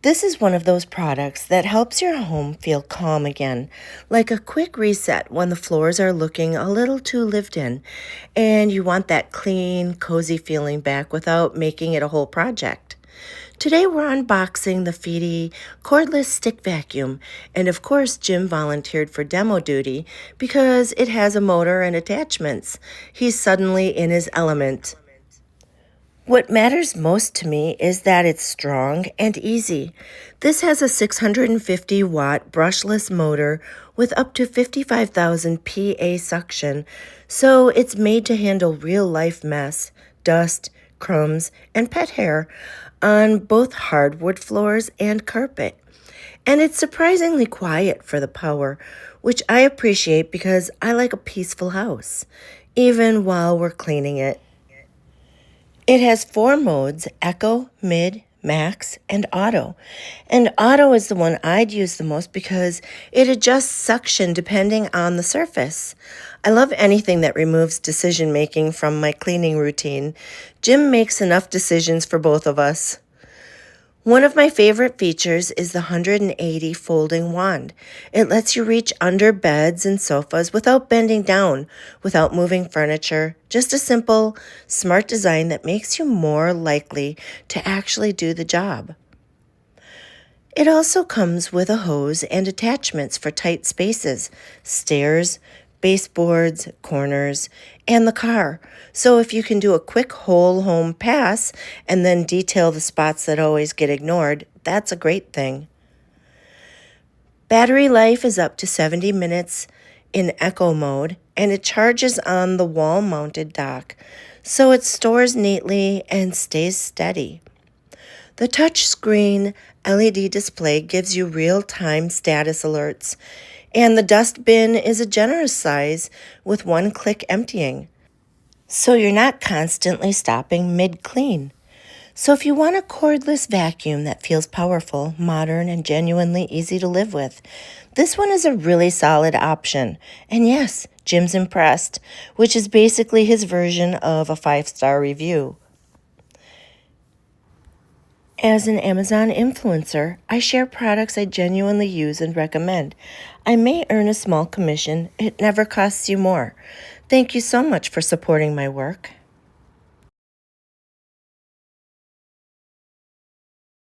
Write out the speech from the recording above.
This is one of those products that helps your home feel calm again, like a quick reset when the floors are looking a little too lived in, and you want that clean, cozy feeling back without making it a whole project. Today we're unboxing the Fieety cordless stick vacuum, and of course Jim volunteered for demo duty because it has a motor and attachments. He's suddenly in his element. What matters most to me is that it's strong and easy. This has a 650-watt brushless motor with up to 55,000 PA suction, so it's made to handle real-life mess, dust, crumbs, and pet hair on both hardwood floors and carpet. And it's surprisingly quiet for the power, which I appreciate because I like a peaceful house, even while we're cleaning it. It has 4 modes: Eco, Mid, Max, and Auto. And Auto is the one I'd use the most because it adjusts suction depending on the surface. I love anything that removes decision making from my cleaning routine. Jim makes enough decisions for both of us. One of my favorite features is the 180 folding wand. It lets you reach under beds and sofas without bending down, without moving furniture. Just a simple, smart design that makes you more likely to actually do the job. It also comes with a hose and attachments for tight spaces, stairs, baseboards, corners, and the car. So if you can do a quick whole home pass and then detail the spots that always get ignored, that's a great thing. Battery life is up to 70 minutes in Eco mode, and it charges on the wall-mounted dock, so it stores neatly and stays steady. The touchscreen LED display gives you real-time status alerts, and the dust bin is a generous size with one-click emptying, so you're not constantly stopping mid-clean. So if you want a cordless vacuum that feels powerful, modern, and genuinely easy to live with, this one is a really solid option. And yes, Jim's impressed, which is basically his version of a 5-star review. As an Amazon influencer, I share products I genuinely use and recommend. I may earn a small commission. It never costs you more. Thank you so much for supporting my work.